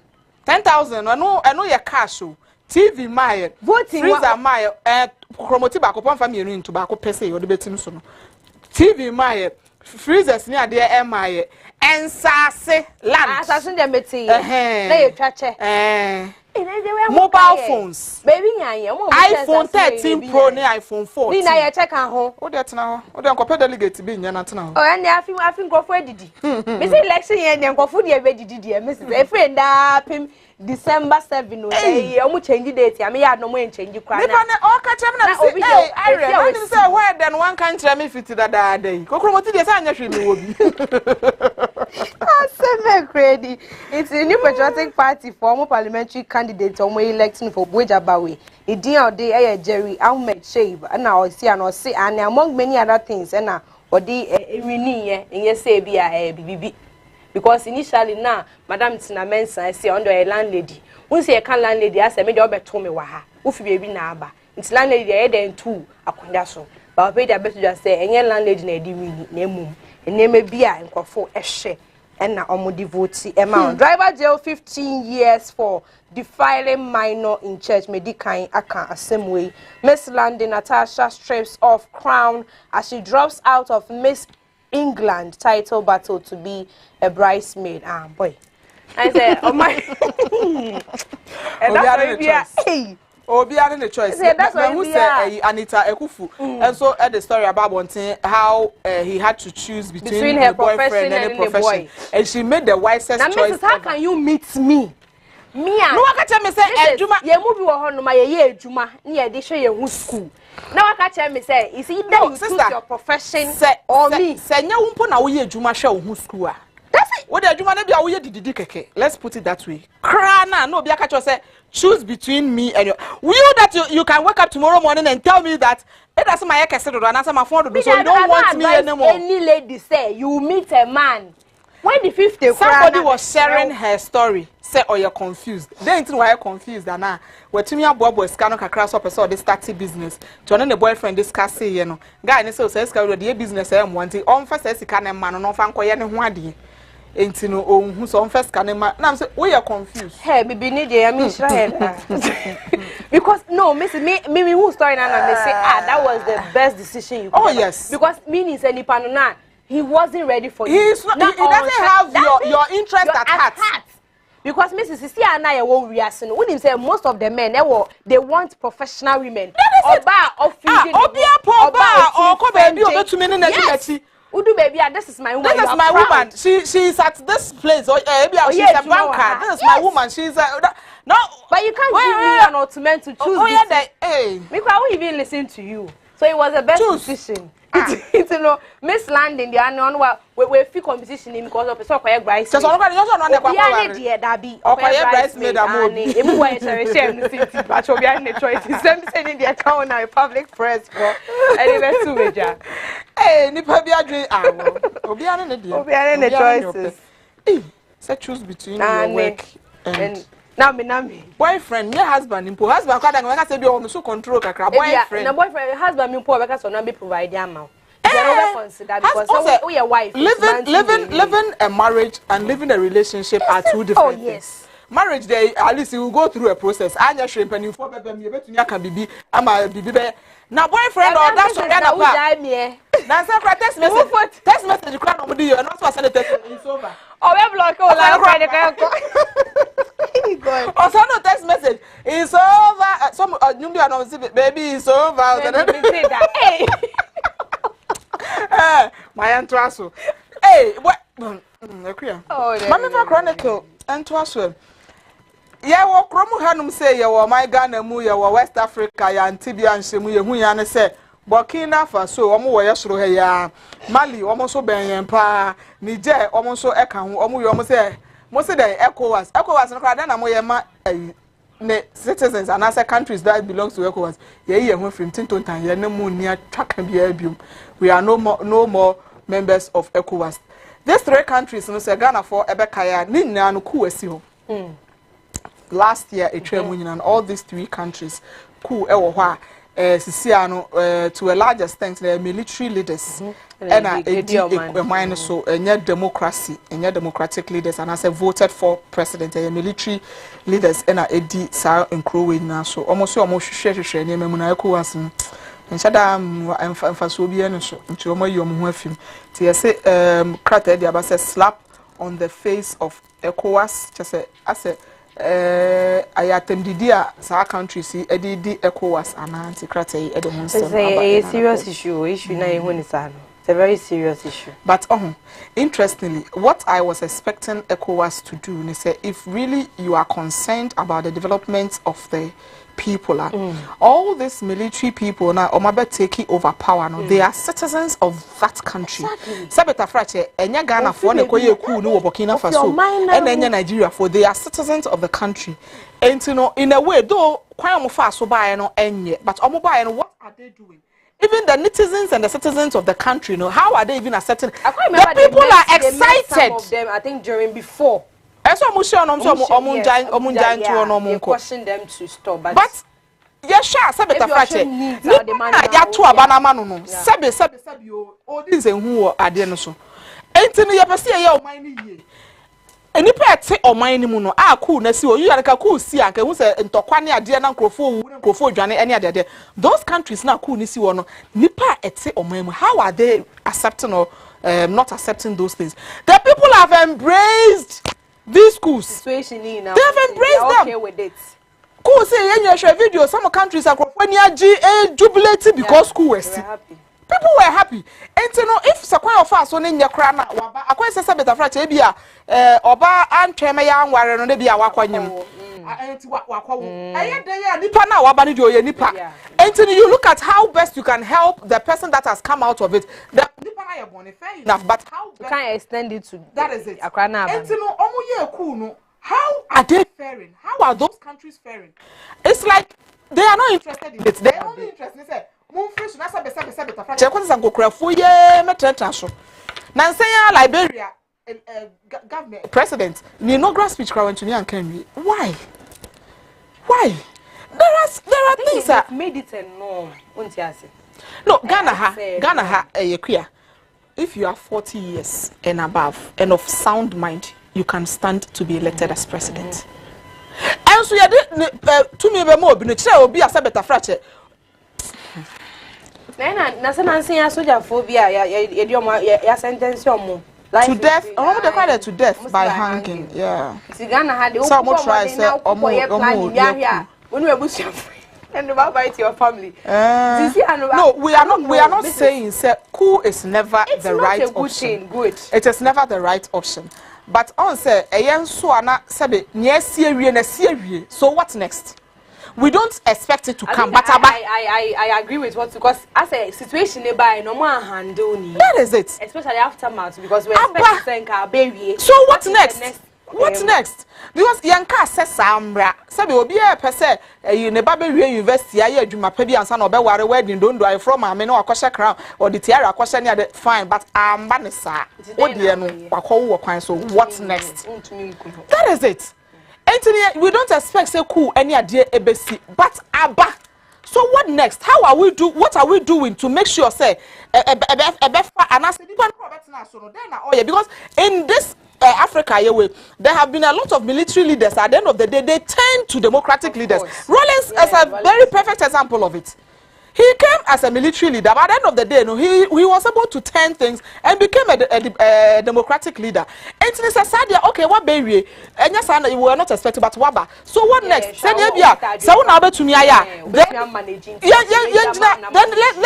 eno ye cash o TV my voting freezer my chromoti ba ko pamfa mienu into ba ko pese yo de betim so no TV my freezers ni ade my ensase land asase dem beti na ye twache mobile phones. Baby, iPhone 13 Pro ne iPhone 14. Ni na ye check an ho. O de tena ho. O de nkopɛ delegate bi nya na tena ho. Oh, and afin nkofo edidi. Me say election ye ne nkofo de be didi de me say friend da pim December 7 o say omu change date am ya no mo change kwa na. Nipa ne o ka chem na say eh I know say where then one can tell me fit da day. Kokoro moti de say anya hwe me wo bi. Seven credit. It's a new patriotic party former parliamentary candidate on electing for Bojabawe. The deal day Jerry Ahmed Shave and now see and among many other things and now or the renee and yes say be a BB. Because initially now Madam Tina Mensa I say under a landlady. When say a can landlady I say me job at me waha. Ufi baby naba. It's landlady I then two akundaso. But I paid a better just say any landlady na di name and name be a for a share. And now omo devotee amount. Driver jail 15 years for defiling minor in church. Medicain aka same way. Miss London Natasha strips off crown as she drops out of Miss England title battle to be a bridesmaid. Ah boy. I said, oh my. And that's why Obi are the choice. That's why who say Anita Ekufu. And so the story about Bontin how he had to choose between her boyfriend and the profession. And she made the wisest now, choice. Mrs. How can you meet me? Me and no, I can me say Ejuma. Ye movie wo hono ma ye Ejuma. Na ye dey show ye hu school. Now I can tell me say is either you choose your profession or me. Say nya wo mpo na wo ye Ejuma hwe wo hu school a. That's it. What the Ejuma na bia wo ye dididi keke. Let's put it that way. Kra na no bia ka cho say choose between me and you. Will that you can wake up tomorrow morning and tell me that it doesn't my kese do and answer my phone do so you don't want me anymore. Any lady say you meet a man when the 50th somebody was sharing her story say oh you're confused then why you confused and now wetumi abobo scan kakra so person dey start business to no the boyfriend discuss you know guy ne say say sika do business am want on first sika na man no fa nkoye ne ho ade enti no ohun so on first scan na am say we are confused hey bibi ni dey am shira head because no me who story na me say that was the best decision you could ever. Yes because meaning say nipa no na he wasn't ready for you. He's not, he doesn't have your interest at heart. Because Mrs. Sisi and I won't reason. When him say most of the men they want professional women. Oba or feeding. Oba or come baby over to me in the Udu baby, this is my woman. This is my woman. She's at this place. She's a banker. This is my woman. She's a no. But you can't give me an ultimate to choose. Oh yeah, hey. Because I won't even listen to you. So it was the best decision. You know, Miss Landon, the unknown we feel competition because of so quiet bryce. Just on the dear Dabby, or quiet bridesmaid. Everywhere to share the city, but you'll be on the choice. Same sending the account now, public press for anyway to major. Hey, Nipabia dream. Obiana the choices. Say choose between your work and. Nami. Boyfriend, your husband, husband, I say, you so control kakra. Boyfriend, na boyfriend, husband, me because so na be provide amount. You never consider because so your wife. Living a marriage and living a relationship are two different things. Yes. Marriage, they at least you will go through a process. Anya shrimp and you for baby, you bet you can be. I'm a baby. Now boyfriend or that's what kind of. Now say text message. Text message. You can't nobody. You not supposed to send a text. It's over. Oh, we block all that. Oh, so no text message. It's over. Some new baby, it's over. Hey. My antraso. Hey, what? Mama for Chronicle antraso. Yeah, wo kromu hanum say ye wo my Ghana mu ye wo West Africa ya Antibia nhemu ye hu ya ne say Burkina Faso omo wo ye soro he ya Mali omo so ben yen pa Niger omo so eka ho omo ye omo say mo say the ECOWAS no kwada na mo ye ma ne citizens and other countries that belongs to ECOWAS ye ho from tintontan ye ne mu ni atwaka bia bium we are no more members of ECOWAS. These three countries no say Ghana for ebeka ya ni nyina no ku asi ho last year and all these three countries cool to a large extent they are military leaders and a so democracy and democratic leaders and as I voted for president and military leaders and a sa encrowing now so almost share and shada emfaso bi eno so nti omo yom ho afim ti say krater dia ba say slap on the face of ECOWAS just say as ayatem didia sa country si edidi ECOWAS ananti kratai ede ho nsem aba. It's a serious issue na ehun ni sa no. It's a very serious issue. But interestingly, what I was expecting ECOWAS to do is say if really you are concerned about the development of the people, all these military people now, Omabe taking over power, no, they are citizens of that country. Sabeta Frache, Enya Ghana for Nekoye Ku, no Burkina Faso, and Enya Nigeria for they are citizens of the country. And you know, in a way, though, quite so by no enye, but Omoba and what are they doing? Even the netizens and the citizens of the country, you know, how are they even accepting? The people are excited. Some of them, I think, during before. I saw Musha, question them to stop. But yes, sure, Sabeta Frache. Ya to Abanamano, no. Sabe, all these and who are there so. Anthony, you see a mine. And you pay or mine muno, cool, Nessie, you are a cool siak, who said, and Toquania, dear Uncle Johnny, any other day. Those countries now cool, Nissi or no, Nipa et se or memo. How are they accepting or not accepting those things? The people have embraced these schools. Situation they have embraced them. Okay with it. Cool say in your video, some countries are jubilating because school was happy. People were happy. And you know, if Sakwa of us on in your crown, I quite say Sabeta Frache, Bia, Oba, and Tremaya, Warren, and Bia Wakwanyam. Nipa now, Abanijo, Nipa. And you look at how best you can help the person that has come out of it. The Nipa are born fair enough, but how you can't extend it to that is it. And you know, Omo how are they faring? How are those countries faring? It's like they are not interested in it. They're only interested in it. Liberia government president the inaugural speech why there are things that made it a norm. No, Ghana if you are 40 years and above and of sound mind, you can stand to be elected as president. And so you to me be more be a Sabeta Frache. To death, they call it to death by hanging. Yeah. Some try say when we and about your family. No, we are not saying say coup is never the right option. Good. It is never the right option. But on say so what next? We don't expect it to come. But I agree with what, because as a situation nearby, no more handle. That is it. Especially aftermath, because we expect to send our baby. So what next? What next? Because Yanka says Sambra, Sabi will be a per se, you never be university. I do my baby and son or Beware wedding. Don't do I from a meno or crown or the tiara question near the fine, but I'm Banessa. What do you know? So what's next? That is it. Anthony, we don't expect say cool any idea ABC, but Abba. So what next? How are we what are we doing to make sure say because in this Africa there have been a lot of military leaders. At the end of the day, they turn to democratic leaders. Rollins is a very perfect example of it. He came as a military leader, but at the end of the day, no, he was able to turn things and became a democratic leader. And so Sadia, okay, what baby? And yes, we were not expecting, but Waba. So what next? Then let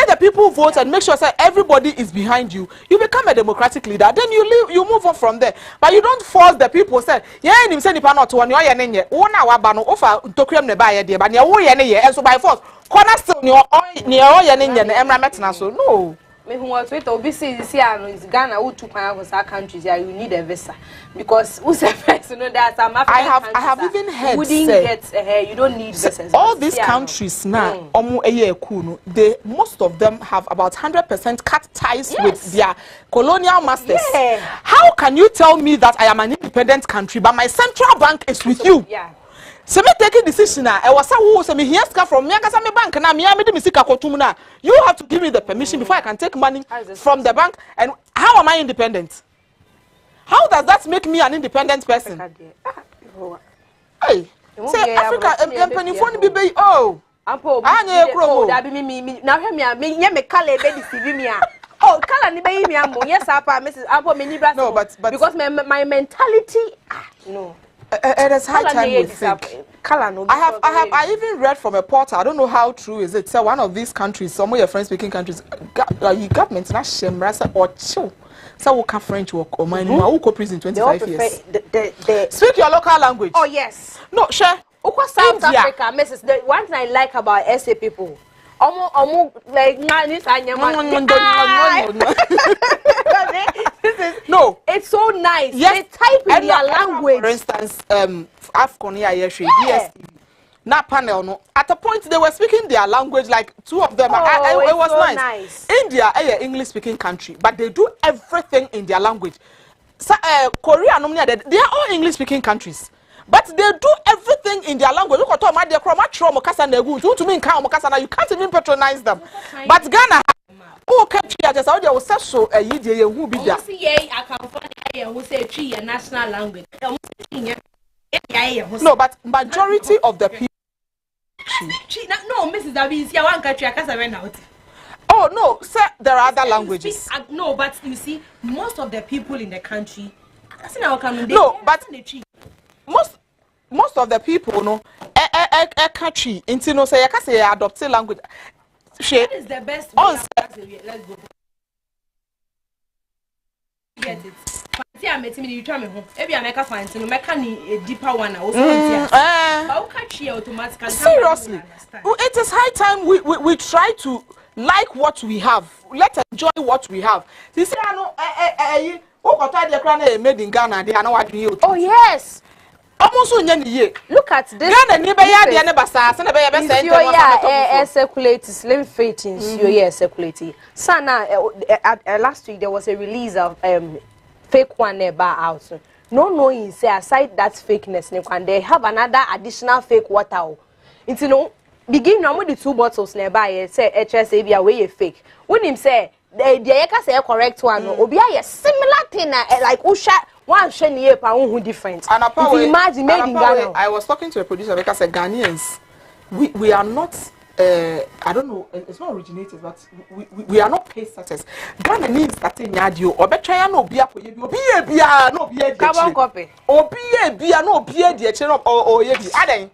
the people vote and make sure that everybody is behind you. You become a democratic leader. Then you move on from there. But you don't force the people. Say, yeah, you say not one year Wabano offer Tokrem Nebaya, but and so by force. Cornerstone, no. Me who was with obviously this year is Ghana who took my house our countries. Yeah, you need a visa because who's a person? No, there's some African I have even heard wouldn't get you don't need visas. All these countries now, they most of them have about 100% cut ties with their colonial masters. Yeah. How can you tell me that I am an independent country, but my central bank is with you? Yeah. So me take a decision now. I was me here from me bank na me you have to give me the permission before I can take money from the bank. And how am I independent? How does that make me an independent person? Hey, say Africa phone be oh. Oh, color ni be me yes, Mrs. Ampo me no, but because my mentality no. it is high time we think. I even read from a portal. I don't know how true is it. So one of these countries, some of your French-speaking countries, government not shame or chill. So we can French work or mine. Who co prison 25 years. Speak your local language. Oh yes. No, share. South Africa, Mrs. The one thing I like about SA people, like no, it's so nice. Yes, they type in their language. For instance, Afcon DSTV. Now panel no. At a point they were speaking their language, like two of them. It was so nice. India, a English speaking country, but they do everything in their language. So, Korea, they are all English speaking countries. But they do everything in their language. Look at all my dear you can't even patronize them. But Ghana, oh, country, I just audio was so a year who be there. Who say tree a national language. No, but majority of the people. No, Mrs. Abisi, one country I can't out. Oh no, sir, there are other languages. No, but you see, most of the people in the country. No, but most of the people no a country into no say you can say adopted language. That is the best way. Let's go. Get it. Fancy I met me you tell me home. Maybe I make a fancy no make a deeper one also. How catchy automatically. Seriously. It is high time we try to like what we have. Let's enjoy what we have. You see I know made in Ghana they are not what you. Oh yes. Look at this. Circulate slim fittings. Circulate. So now, last week there was a release of fake one bar out. No knowing say aside that fakeness, and they have another additional fake water. It's begin normally the 2 bottles nearby. Say HSA be away fake. When him say the say correct one, obi a similar thing like Usha. One shiny who different. And imagine made in Ghana. I was talking to a producer because Ghanaians, we are not I don't know, it's not originators, but we are not pace setters. Ghanaians starting yadio or better no be a no be a carbon copy. Or be a no be a channel or yeti. Aden.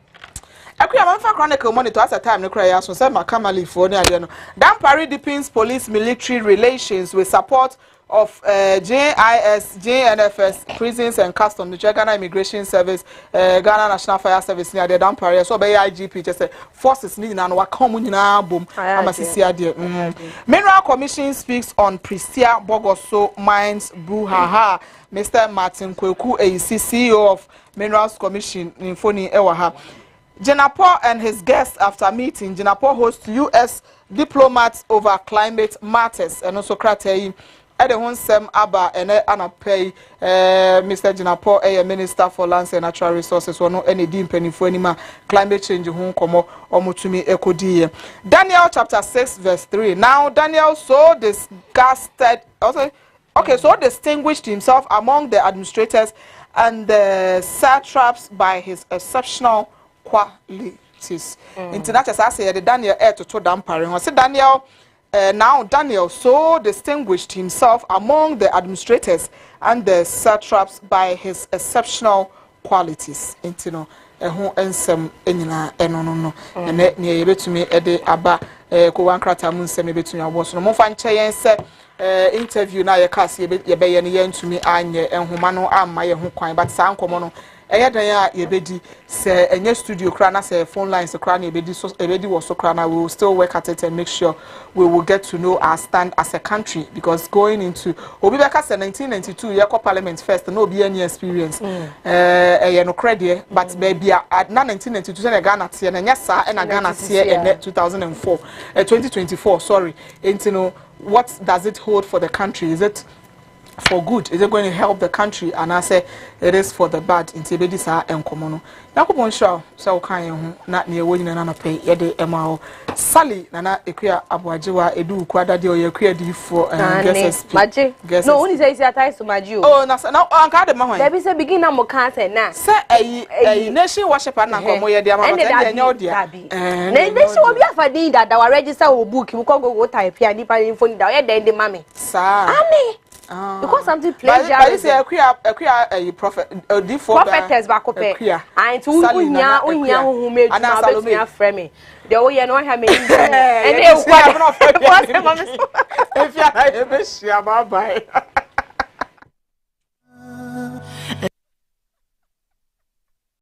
Akuyama Chronicle monitor at a time no cry so say Makamali for Dan Parry deepens police military relations with support of JIS, JNFS, prisons and customs, the Ghana Immigration Service, Ghana National Fire Service near the Dan Parry, so by IGP just say forces need and what common boom. I'm a CCR. Mineral Commission speaks on Pristia Bogoso Mines Bruhaha. Mr. Martin Kweku, CEO of Minerals Commission in Foni Ewaha. Jinapor and his guests after meeting. Jinapor hosts U.S. diplomats over climate matters and also Kratei. Ede Honsem Abba and Anapay, Mr. Jinapor, a Minister for Lands and Natural Resources, or no any deep penny for any climate change home como or mutumi ekodi. Daniel chapter 6, verse 3. Now Daniel so disgusted so distinguished himself among the administrators and the satraps by his exceptional qualities. International I say the Daniel to dampering. I said Daniel. Now Daniel so distinguished himself among the administrators and the satraps by his exceptional qualities. Intino eho ensem enyina enono ene ne yebetumi ede aba ko wankrata mu nsem ebetumi abo so no mo fa nche yen se interview na ye kase ye ye ne yentumi anye enhoma no amma ye ho kwan but sa nkomo no dan ya yebedi se enye studio kra na se phone lines kra na yebedi so ebedi wo so kra na we will still work at it and make sure we will get to know our stand as a country, because going into obi beka se 1992 ye parliament first no be any experience ye no credit but baby na 1992 na Ghana tie na nya sa na Ghana tie in 2004 2024 sorry intino what does it hold for the country? Is it for good? Is it going to help the country? And I say it is for the bad. In Tibedi sa enkomono. Nakubon show so kan hu na ne ewo nyina na pay ye de emao Sally nana ekua abuajewa edu kwada de oyekua di for guesses. Maji. No, only say say atai so maji o. Oh, na anka de mahwan. There be say begin na mo kan say na. Say nation worship na nkomo ye de ama na enya odia. Nation obi afadin da wa register wo book mo ko go type ya nipa info ni da ye den de mame. Sa. Ami. Because something plagiarism. But you say a prophet, prophetess back up. And to unya who made my friend me. The way you know I me. And they if you are a bye.